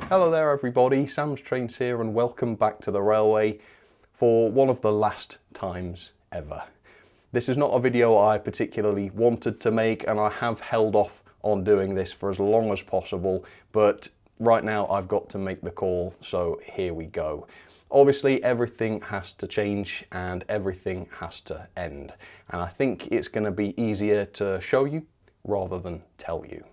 Hello there everybody, Sam's Trains here and welcome back to the railway for one of the last times ever. This is not a video I particularly wanted to make and I have held off on doing this for as long as possible, but right now I've got to make the call, so here we go. Obviously everything has to change and everything has to end, and I think it's going to be easier to show you rather than tell you.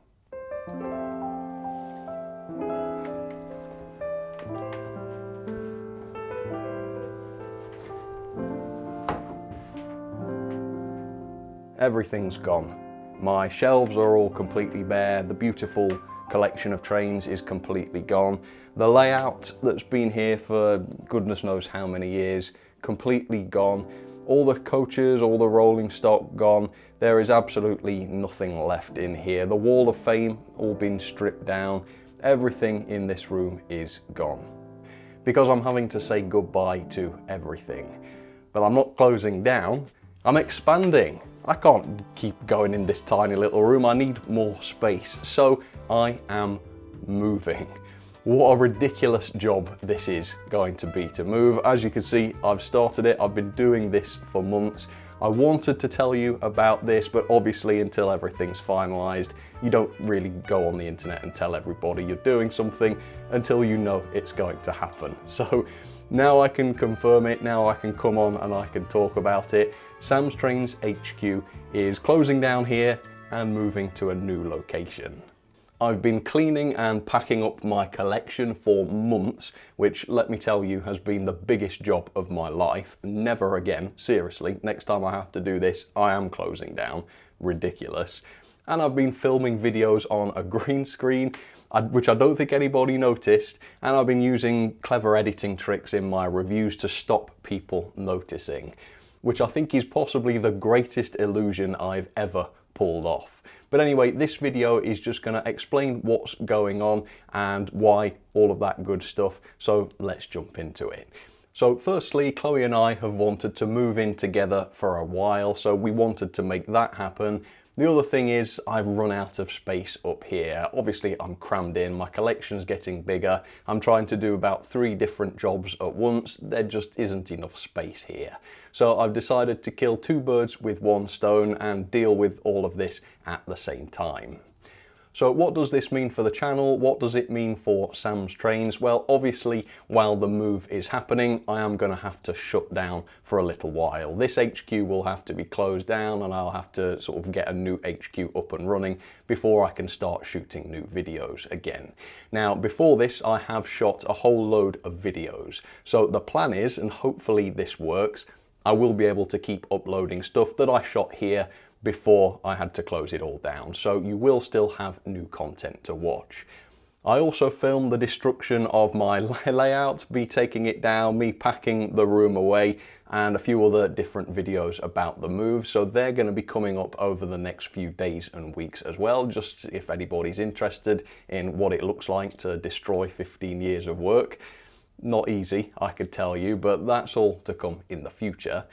Everything's gone. My shelves are all completely bare, the beautiful collection of trains is completely gone. The layout that's been here for goodness knows how many years, completely gone. All the coaches, all the rolling stock gone. There is absolutely nothing left in here. The wall of fame all been stripped down. Everything in this room is gone. Because I'm having to say goodbye to everything. But I'm not closing down, I'm expanding. I can't keep going in this tiny little room, I need more space. So I am moving. What a ridiculous job this is going to be to move. As you can see, I've started it, I've been doing this for months. I wanted to tell you about this, but obviously until everything's finalized, you don't really go on the internet and tell everybody you're doing something until you know it's going to happen. So now I can confirm it, now I can come on and I can talk about it. Sam's Trains HQ is closing down here and moving to a new location. I've been cleaning and packing up my collection for months, which let me tell you has been the biggest job of my life. Never again, seriously, next time I have to do this, I am closing down. Ridiculous. And I've been filming videos on a green screen, which I don't think anybody noticed, and I've been using clever editing tricks in my reviews to stop people noticing, which I think is possibly the greatest illusion I've ever pulled off. But anyway, this video is just going to explain what's going on and why, all of that good stuff, so let's jump into it. So firstly, Chloe and I have wanted to move in together for a while, so we wanted to make that happen. The other thing is I've run out of space up here. Obviously I'm crammed in, my collection's getting bigger. I'm trying to do about 3 different jobs at once. There just isn't enough space here. So I've decided to kill 2 birds with 1 stone and deal with all of this at the same time. So what does this mean for the channel? What does it mean for Sam's Trains? Well, obviously, while the move is happening, I am going to have to shut down for a little while. This HQ will have to be closed down and I'll have to sort of get a new HQ up and running before I can start shooting new videos again. Now, before this, I have shot a whole load of videos. So the plan is, and hopefully this works, I will be able to keep uploading stuff that I shot here before I had to close it all down, so you will still have new content to watch. I also filmed the destruction of my layout, me taking it down, me packing the room away, and a few other different videos about the move, so they're going to be coming up over the next few days and weeks as well, just if anybody's interested in what it looks like to destroy 15 years of work. Not easy, I could tell you, but that's all to come in the future.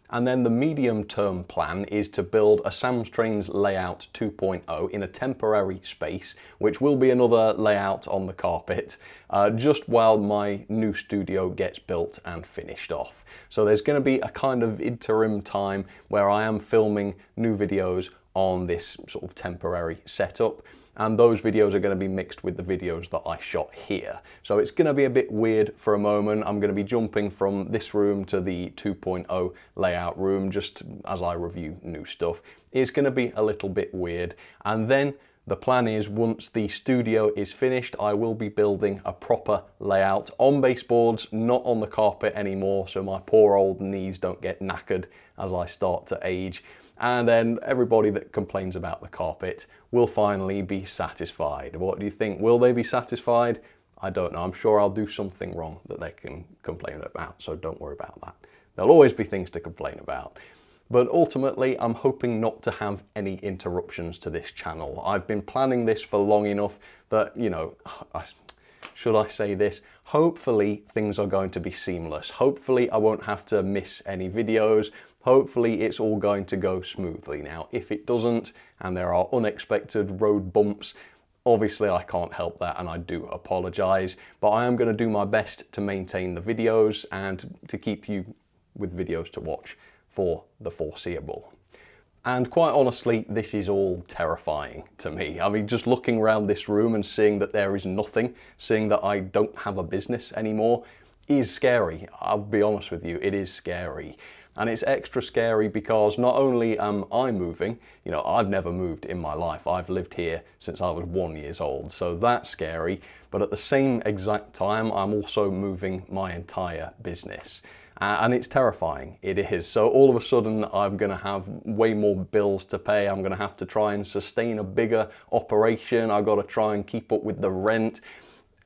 And then the medium-term plan is to build a Sam's Trains Layout 2.0 in a temporary space, which will be another layout on the carpet, just while my new studio gets built and finished off. So there's going to be a kind of interim time where I am filming new videos on this sort of temporary setup, and those videos are going to be mixed with the videos that I shot here. So it's going to be a bit weird for a moment. I'm going to be jumping from this room to the 2.0 layout room just as I review new stuff. It's going to be a little bit weird, and then the plan is once the studio is finished, I will be building a proper layout on baseboards, not on the carpet anymore, so my poor old knees don't get knackered as I start to age. And then everybody that complains about the carpet will finally be satisfied. What do you think? Will they be satisfied? I don't know. I'm sure I'll do something wrong that they can complain about, so don't worry about that. There'll always be things to complain about. But ultimately, I'm hoping not to have any interruptions to this channel. I've been planning this for long enough that, you know, should I say this? Hopefully things are going to be seamless. Hopefully I won't have to miss any videos. Hopefully it's all going to go smoothly. Now, if it doesn't, and there are unexpected road bumps, Obviously I can't help that and I do apologise, but I am going to do my best to maintain the videos and to keep you with videos to watch for the foreseeable. And quite honestly, this is all terrifying to me. I mean, just looking around this room and seeing that there is nothing, seeing that I don't have a business anymore, is scary. I'll be honest with you, it is scary. And it's extra scary because not only am I moving, you know, I've never moved in my life. I've lived here since I was 1 year old, so that's scary. But at the same exact time, I'm also moving my entire business. And it's terrifying, it is. So all of a sudden I'm gonna have way more bills to pay. I'm gonna have to try and sustain a bigger operation. I've gotta try and keep up with the rent.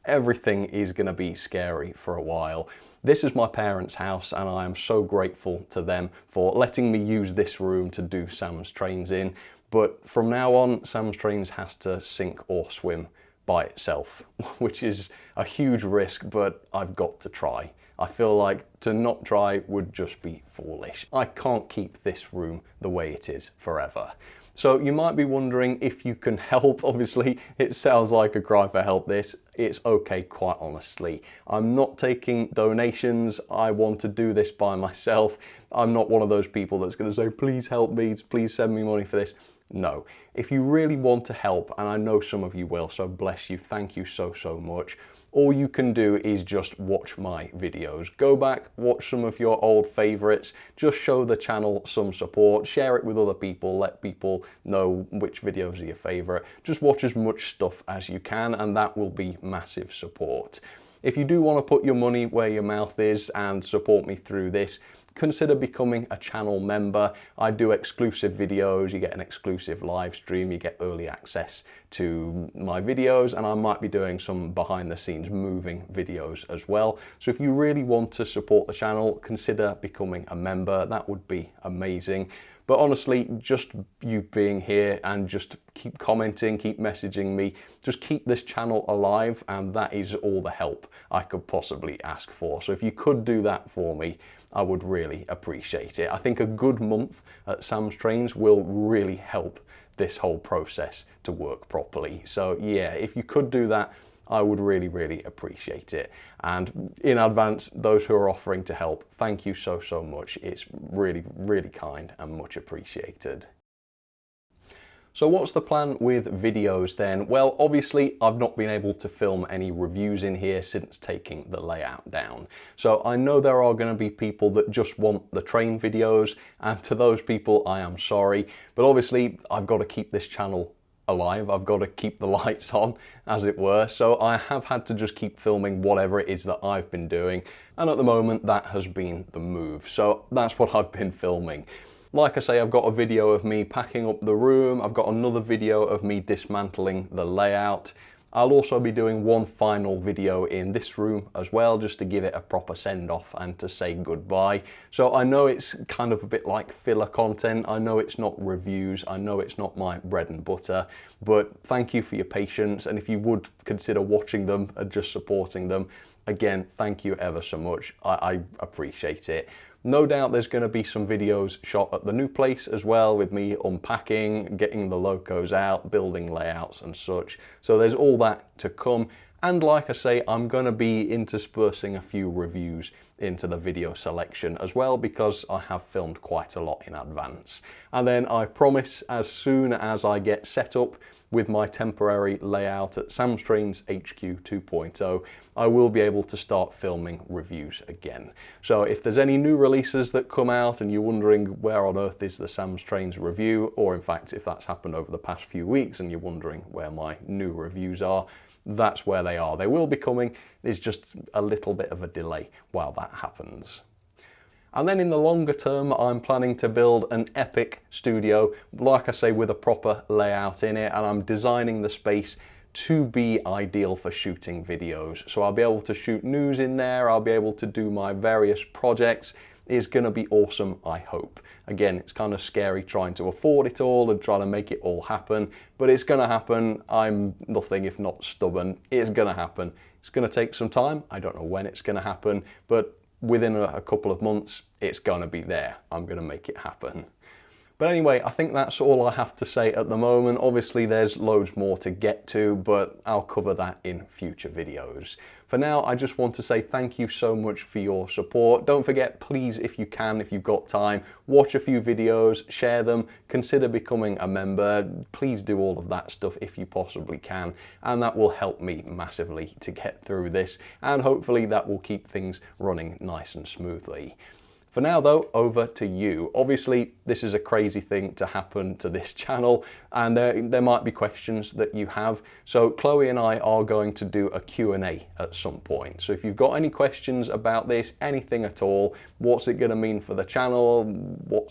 Everything is gonna be scary for a while. This is my parents' house and I am so grateful to them for letting me use this room to do Sam's Trains in. But from now on, Sam's Trains has to sink or swim by itself, which is a huge risk, but I've got to try. I feel like to not try would just be foolish. I can't keep this room the way it is forever. So you might be wondering if you can help. Obviously, it sounds like a cry for help this. It's okay, quite honestly. I'm not taking donations. I want to do this by myself. I'm not one of those people that's going to say, please help me, please send me money for this. No. If you really want to help, and I know some of you will, so bless you, thank you so much. All you can do is just watch my videos. Go back, watch some of your old favorites, just show the channel some support, share it with other people, let people know which videos are your favorite. Just watch as much stuff as you can and that will be massive support. If you do want to put your money where your mouth is and support me through this, consider becoming a channel member. I do exclusive videos, you get an exclusive live stream, you get early access to my videos, and I might be doing some behind the scenes moving videos as well. So if you really want to support the channel, consider becoming a member. That would be amazing. But honestly, just you being here and just keep commenting, keep messaging me, just keep this channel alive, and that is all the help I could possibly ask for. So if you could do that for me, I would really appreciate it. I think a good month at Sam's Trains will really help this whole process to work properly. So yeah, if you could do that, I would really appreciate it. And in advance, those who are offering to help, thank you so much. It's really kind and much appreciated. So what's the plan with videos then? Well, obviously I've not been able to film any reviews in here since taking the layout down. So I know there are going to be people that just want the train videos, and to those people I am sorry, but obviously I've got to keep this channel alive. I've got to keep the lights on, as it were, so I have had to just keep filming whatever it is that I've been doing, and at the moment that has been the move, so that's what I've been filming. Like I say, I've got a video of me packing up the room, I've got another video of me dismantling the layout. I'll also be doing one final video in this room as well, just to give it a proper send-off and to say goodbye. So I know it's kind of a bit like filler content, I know it's not reviews, I know it's not my bread and butter, but thank you for your patience, and if you would consider watching them and just supporting them, again, thank you ever so much, I appreciate it. No doubt there's going to be some videos shot at the new place as well, with me unpacking, getting the locos out, building layouts and such. So there's all that to come. And like I say, I'm going to be interspersing a few reviews into the video selection as well, because I have filmed quite a lot in advance. And then I promise, as soon as I get set up with my temporary layout at Sam's Trains HQ 2.0, I will be able to start filming reviews again. So if there's any new releases that come out and you're wondering where on earth is the Sam's Trains review, or in fact if that's happened over the past few weeks and you're wondering where my new reviews are, that's where they are. They will be coming, there's just a little bit of a delay while that happens. And then in the longer term, I'm planning to build an epic studio, like I say, with a proper layout in it, and I'm designing the space to be ideal for shooting videos. So I'll be able to shoot news in there, I'll be able to do my various projects. It's going to be awesome, I hope. Again, it's kind of scary trying to afford it all and trying to make it all happen, but it's going to happen. I'm nothing if not stubborn. It's going to happen. It's going to take some time. I don't know when it's going to happen, but within a couple of months, it's going to be there. I'm going to make it happen. But anyway, I think that's all I have to say at the moment. Obviously there's loads more to get to, but I'll cover that in future videos. For now, I just want to say thank you so much for your support. Don't forget, please, if you can, if you've got time, watch a few videos, share them, consider becoming a member. Please do all of that stuff if you possibly can, and that will help me massively to get through this, and hopefully that will keep things running nice and smoothly. For now though, over to you. Obviously, this is a crazy thing to happen to this channel, and there might be questions that you have. So Chloe and I are going to do a Q&A at some point. So if you've got any questions about this, anything at all, what's it going to mean for the channel? What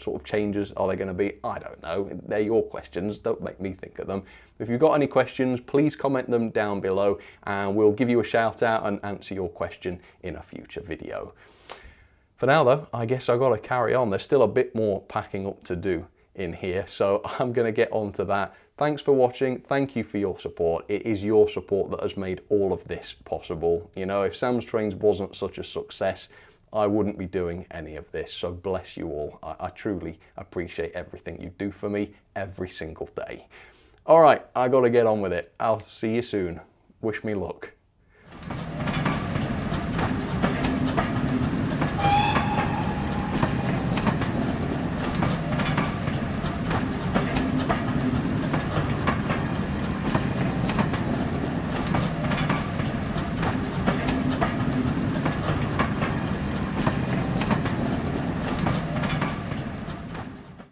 sort of changes are there going to be? I don't know. They're your questions. Don't make me think of them. If you've got any questions, please comment them down below, and we'll give you a shout out and answer your question in a future video. For now though, I guess I've got to carry on. There's still a bit more packing up to do in here, so I'm going to get on to that. Thanks for watching. Thank you for your support. It is your support that has made all of this possible. You know, if Sam's Trains wasn't such a success, I wouldn't be doing any of this, so bless you all. I truly appreciate everything you do for me every single day. All right, I got to get on with it. I'll see you soon. Wish me luck.